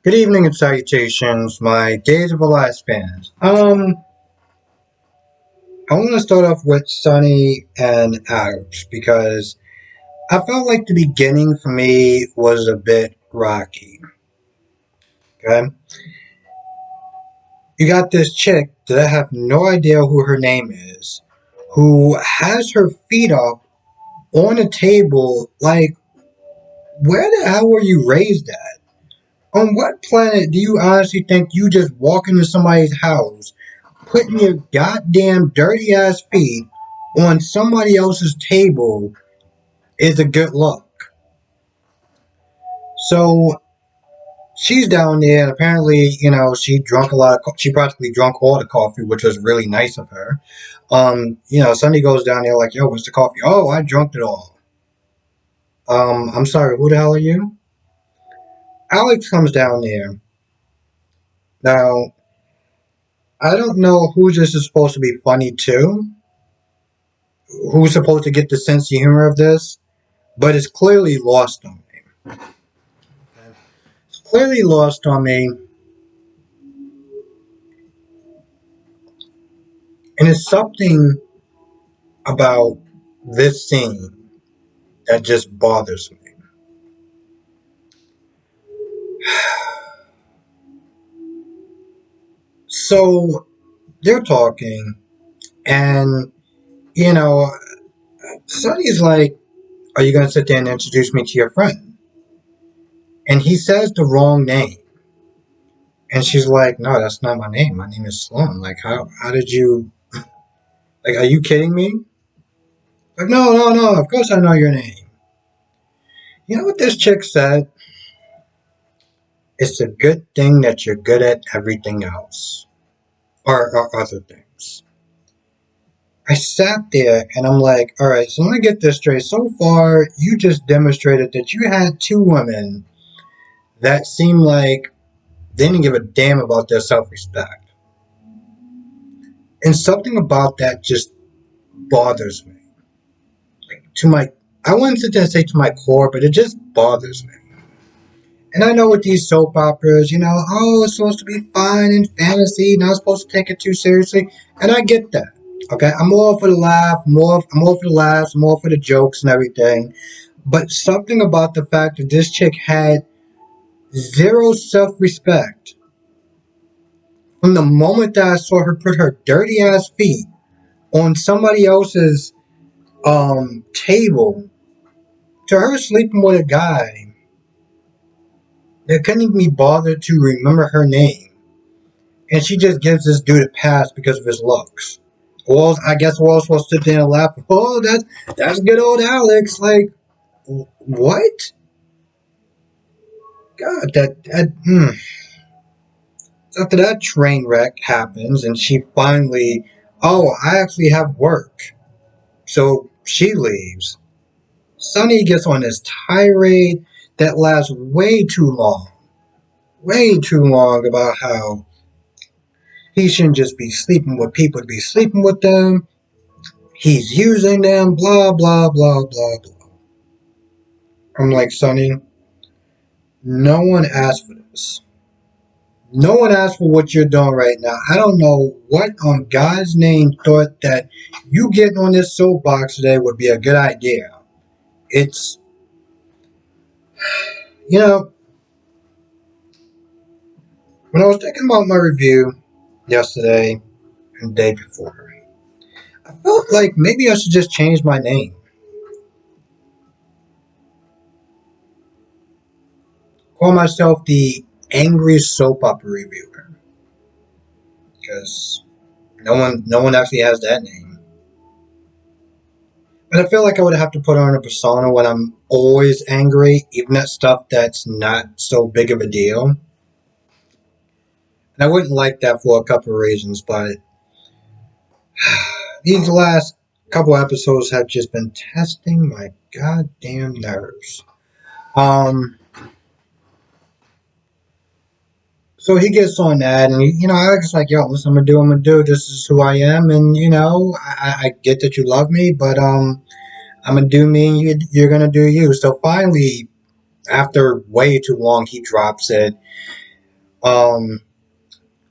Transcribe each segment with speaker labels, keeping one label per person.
Speaker 1: Good evening and salutations, my Days of Elias fans. I want to start off with Sunny and Alex because I felt like the beginning for me was a bit rocky. Okay, you got this chick that I have no idea who her name is, who has her feet up on a table. Like, where the hell were you raised at? On what planet do you honestly think you just walk into somebody's house, putting your goddamn dirty ass feet on somebody else's table is a good look? So she's down there, and apparently, she drunk a lot of. She practically drunk all the coffee, which was really nice of her. Sunday goes down there like, "Yo, what's the coffee?" "Oh, I drunk it all." I'm sorry, who the hell are you? Alex comes down there. Now, I don't know who this is supposed to be funny to, who's supposed to get the sense of humor of this, but it's clearly lost on me. It's clearly lost on me, and it's something about this scene that just bothers me. So they're talking, and you know, Sonny's like, "Are you going to sit there and introduce me to your friend?" And he says the wrong name, and she's like, "No, that's not my name. My name is Sloan. Like, how did you? Like, are you kidding me?" Like, no, no, no. Of course I know your name. You know what this chick said? It's a good thing that you're good at everything else, or other things. I sat there and I'm like, all right, so let me get this straight. So far, you just demonstrated that you had two women that seemed like they didn't give a damn about their self respect. And something about that just bothers me. Like, I wouldn't sit there and say to my core, but it just bothers me. And I know with these soap operas, oh, it's supposed to be fun and fantasy, not supposed to take it too seriously. And I get that. Okay, I'm all for the laugh, I'm all for the laughs, I'm all for the jokes and everything. But something about the fact that this chick had zero self-respect from the moment that I saw her put her dirty ass feet on somebody else's table, to her sleeping with a guy that couldn't even be bothered to remember her name, and she just gives this dude a pass because of his looks. Well, I guess we're all supposed to sit there and laugh. Oh, that's good old Alex. Like, what? God, after that train wreck happens, and she finally, oh, I actually have work, so she leaves. Sonny gets on this tirade that lasts way too long about how he shouldn't just be sleeping with people to be sleeping with them. He's using them, blah, blah, blah, blah, blah. I'm like, Sonny, no one asked for this. No one asked for what you're doing right now. I don't know what on God's name thought that you getting on this soapbox today would be a good idea. It's, you know, when I was thinking about my review yesterday and the day before, I felt like maybe I should just change my name. Call myself the angry soap opera reviewer. Because no one actually has that name. But I feel like I would have to put on a persona when I'm always angry, even at stuff that's not so big of a deal. And I wouldn't like that for a couple of reasons, but these last couple episodes have just been testing my goddamn nerves. Um, so he gets on that, and Alex is like, "Yo, listen, I'm gonna do. This is who I am, and I get that you love me, but I'm gonna do me, and you're gonna do you." So finally, after way too long, he drops it. um,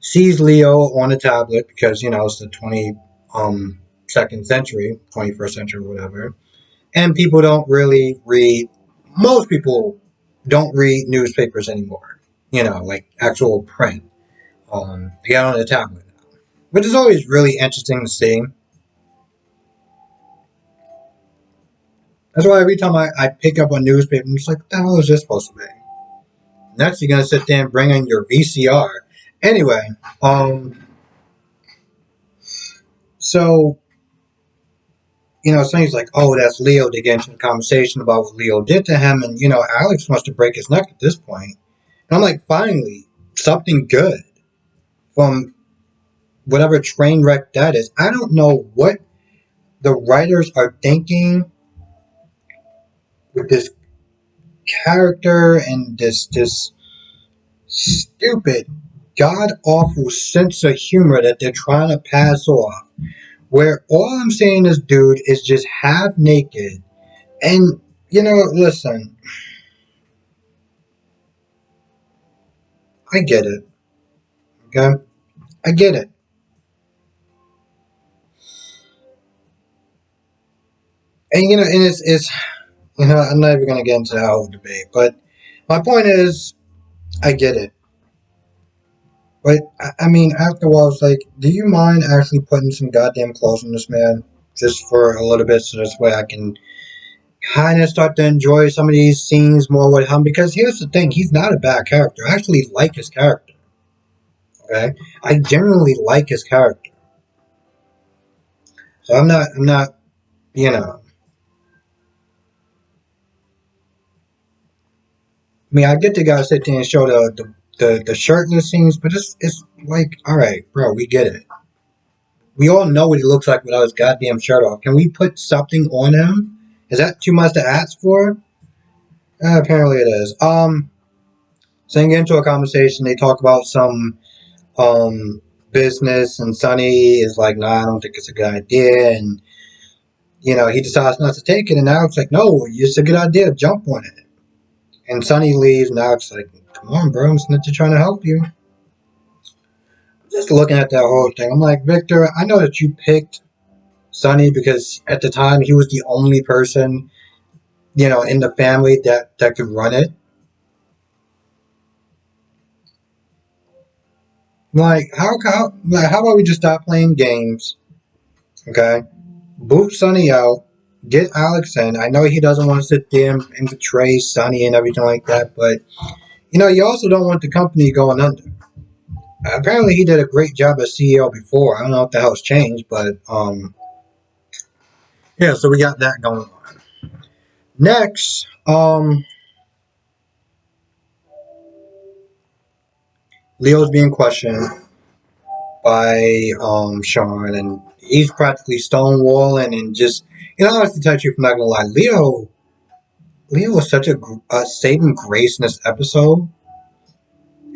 Speaker 1: sees Leo on a tablet because it's the second century, 21st century, whatever, and people don't really read. Most people don't read newspapers anymore. Like actual print. They got on the tablet, which is always really interesting to see. That's why every time I pick up a newspaper, I'm just like, what the hell is this supposed to be? Next, you're gonna sit there and bring in your VCR. Anyway, so somebody's like, oh, that's Leo. They get into a conversation about what Leo did to him, and Alex wants to break his neck at this point. And I'm like, finally, something good from whatever train wreck that is. I don't know what the writers are thinking with this character and this stupid, god awful sense of humor that they're trying to pass off. Where all I'm saying is, dude is just half naked. And, listen, I get it. Okay? I get it. And, I'm not even going to get into that whole debate. But my point is, I get it. But, I mean, after a while, it's like, do you mind actually putting some goddamn clothes on this man? Just for a little bit, so this way I can kind of start to enjoy some of these scenes more with him. Because here's the thing, he's not a bad character. I actually like his character. Okay? I genuinely like his character. So I'm not, you know. I mean, I get the guy sit there and show the shirtless scenes, but it's like, all right, bro, we get it. We all know what he looks like without his goddamn shirt off. Can we put something on him? Is that too much to ask for? Apparently it is. So they get into a conversation. They talk about some business, and Sonny is like, "Nah, I don't think it's a good idea." And he decides not to take it, and Alex like, "No, it's a good idea. Jump on it." And Sonny leaves, and Alex like, "Come on, bro, I'm just trying to help you." Just looking at that whole thing, I'm like, Victor, I know that you picked Sonny because at the time he was the only person, in the family that could run it. Like, how about we just stop playing games, okay? Boot Sonny out, get Alex in. I know he doesn't want to sit there and betray Sonny and everything like that, but you also don't want the company going under. Apparently, he did a great job as CEO before. I don't know if the hell's changed, but yeah. So we got that going on. Next, Leo's being questioned by Sean, and he's practically stonewalling and just honestly, to touch you, I'm not gonna lie, Leo was such a saving grace in this episode,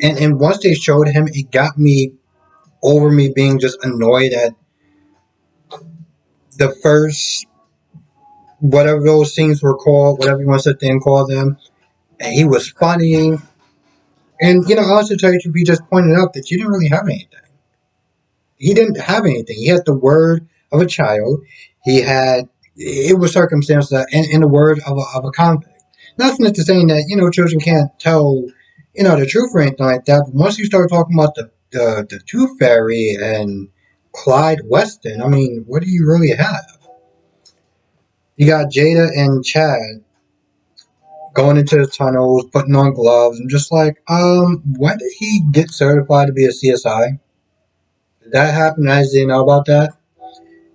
Speaker 1: and once they showed him, it got me over me being just annoyed at the first whatever those scenes were called, whatever you want to sit there and call them. And he was funny, and also tell you, he just pointed out that you didn't really have anything. He didn't have anything. He had the word of a child. He had it was circumstances in the word of a convict. Nothing to saying that children can't tell the truth or anything like that. But once you start talking about the Tooth Fairy and Clyde Weston, I mean, what do you really have? You got Jada and Chad going into the tunnels, putting on gloves. I'm just like, when did he get certified to be a CSI? Did that happen? I didn't know about that.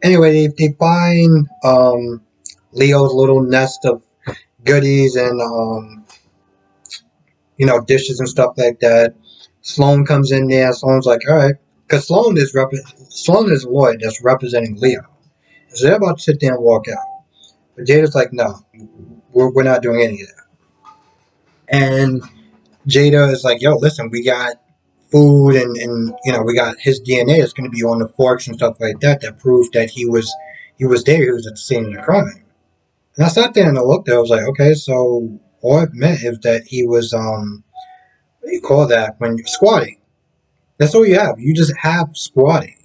Speaker 1: Anyway, they find Leo's little nest of goodies and dishes and stuff like that. Sloan comes in there. Sloan's like, all right, because Sloan is a lawyer that's representing Leo. So they're about to sit there and walk out. But Jada's like, no, we're not doing any of that. And Jada is like, yo, listen, we got food and we got his DNA that's going to be on the forks and stuff like that proves that he was there, he was at the scene of the crime. And I sat there and I looked at it, I was like, okay, so all it meant is that he was What do you call that when you're squatting? That's all you have. You just have squatting.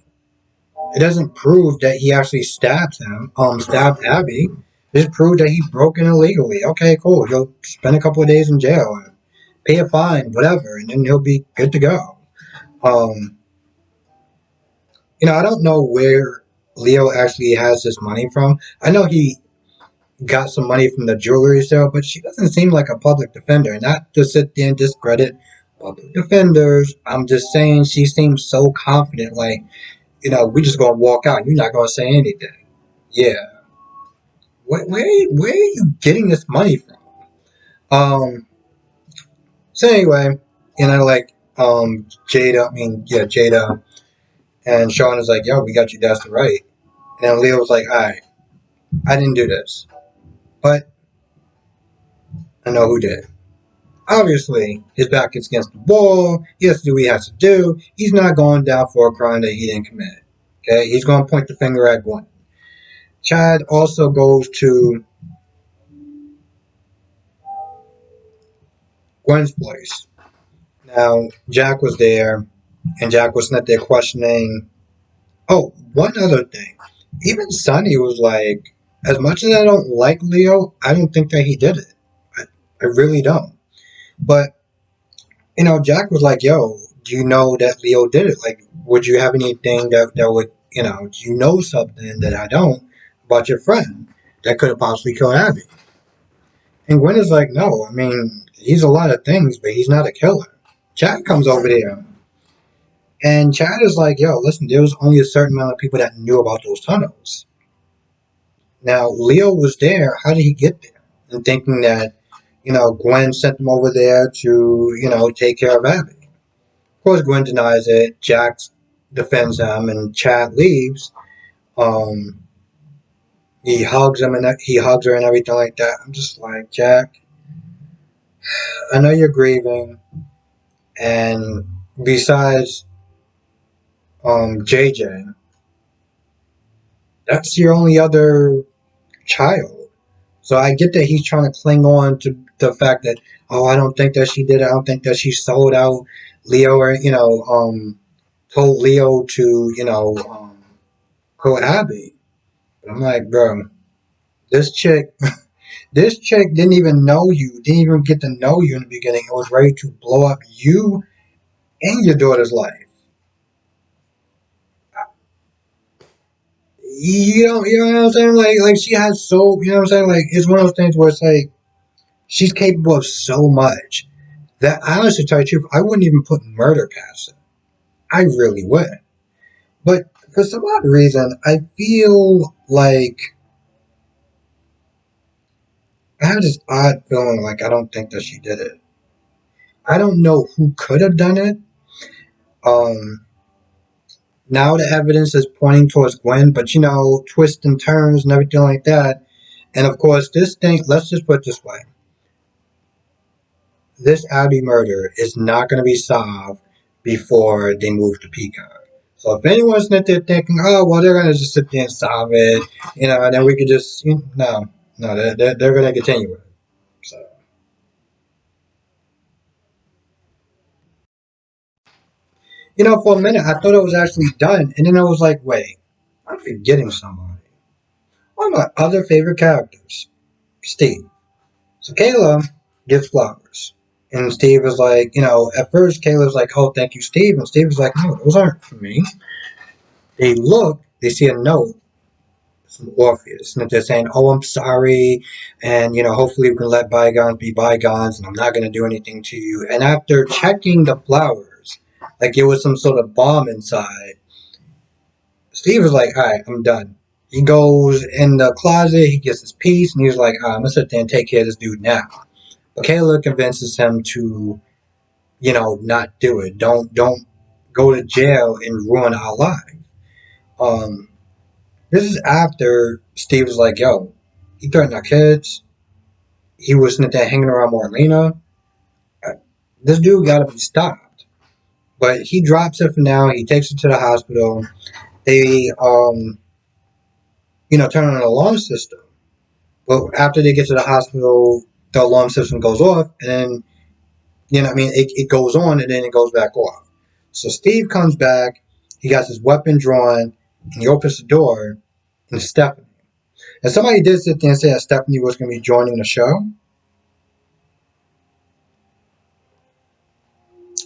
Speaker 1: It doesn't prove that he actually stabbed Abby. It just proved that he broke in illegally. Okay, cool. He'll spend a couple of days in jail and pay a fine, whatever, and then he'll be good to go. Um, I don't know where Leo actually has this money from. I know he got some money from the jewelry sale, but she doesn't seem like a public defender. And not to sit there and discredit public defenders. I'm just saying she seems so confident, like, we just gonna walk out. You're not gonna say anything. Yeah. Where are you getting this money from? Um. So anyway, like Jada and Sean is like, yo, we got you. That's the right. And then Leo was like, all right, I didn't do this, but I know who did. Obviously, his back is against the wall. He has to do what he has to do. He's not going down for a crime that he didn't commit. Okay, he's going to point the finger at Gwen. Chad also goes to Gwen's place. Now, Jack was there, and Jack was not there questioning. Oh, one other thing. Even Sonny was like, as much as I don't like Leo, I don't think that he did it. I really don't. But, Jack was like, yo, do you know that Leo did it? Like, would you have anything that would, do you know something that I don't about your friend that could have possibly killed Abby? And Gwen is like, no, I mean, he's a lot of things, but he's not a killer. Chad comes over there, and Chad is like, yo, listen, there was only a certain amount of people that knew about those tunnels. Now, Leo was there. How did he get there? And thinking that, Gwen sent him over there to, take care of Abby. Of course, Gwen denies it. Jack defends him, and Chad leaves. Um, he hugs him, and he hugs her, and everything like that. I'm just like, Jack, I know you're grieving, and besides, JJ, that's your only other child. So I get that he's trying to cling on to the fact that, oh, I don't think that she did it. I don't think that she sold out Leo or, told Leo to, kill Abby. But I'm like, bro, this chick, this chick didn't even know you, didn't even get to know you in the beginning. It was ready to blow up you and your daughter's life. You know what I'm saying? Like she has so, you know what I'm saying? Like it's one of those things where it's like she's capable of so much that I honestly tell you the truth, I wouldn't even put murder past it. I really would. But for some odd reason, I feel like I have this odd feeling like I don't think that she did it. I don't know who could have done it. Um, Now the evidence is pointing towards Gwen, but twists and turns and everything like that. And of course, this thing, let's just put it this way. This Abby murder is not going to be solved before they move to Peacock. So if anyone's not there thinking, oh, well, they're going to just sit there and solve it, and then we could just, no, they're going to continue it. So, for a minute, I thought it was actually done, and then I was like, wait, I'm forgetting somebody. One of my other favorite characters, Steve. So Kayla gives flowers. And Steve was like, at first Kayla was like, oh, thank you, Steve. And Steve was like, no, those aren't for me. They look, they see a note from Orpheus. And they're saying, oh, I'm sorry. And, hopefully we can let bygones be bygones. And I'm not going to do anything to you. And after checking the flowers, like it was some sort of bomb inside, Steve was like, all right, I'm done. He goes in the closet, he gets his piece, and he's like, I'm going to sit there and take care of this dude now. But Kayla convinces him to, not do it. Don't go to jail and ruin our life. Um, this is after Steve was like, yo, he threatened our kids. He was sitting there hanging around Marlena. This dude got to be stopped. But he drops it for now. He takes it to the hospital. They, turn on an alarm system. But after they get to the hospital, the alarm system goes off, and then You know what I mean? It goes on and then it goes back off. So Steve comes back, he got his weapon drawn, and he opens the door, and it's Stephanie. And somebody did sit there and say that Stephanie was going to be joining the show.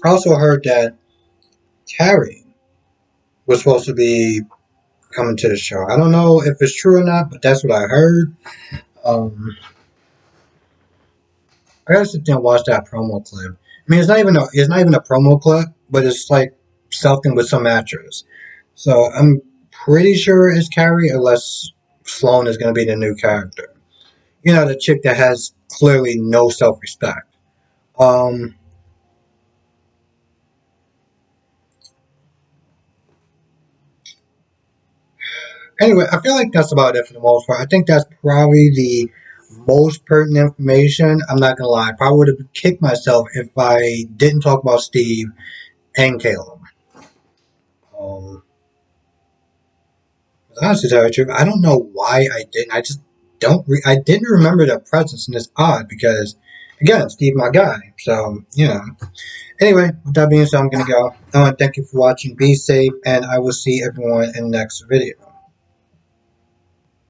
Speaker 1: I also heard that Carrie was supposed to be coming to the show. I don't know if it's true or not, but that's what I heard. I gotta sit there and watch that promo clip. I mean, it's not even a promo clip, but it's like something with some actress. So I'm pretty sure it's Carrie, unless Sloane is going to be the new character. You know, the chick that has clearly no self-respect. Um. Anyway, I feel like that's about it for the most part. I think that's probably the most pertinent information. I'm not gonna lie. I probably would have kicked myself if I didn't talk about Steve and Caleb. Um, honestly, to tell you the truth, I don't know why I didn't. I just don't. I didn't remember their presence, and it's odd because, again, Steve, my guy. So you know. Anyway, with that being said, I'm gonna go. I want to thank you for watching. Be safe, and I will see everyone in the next video.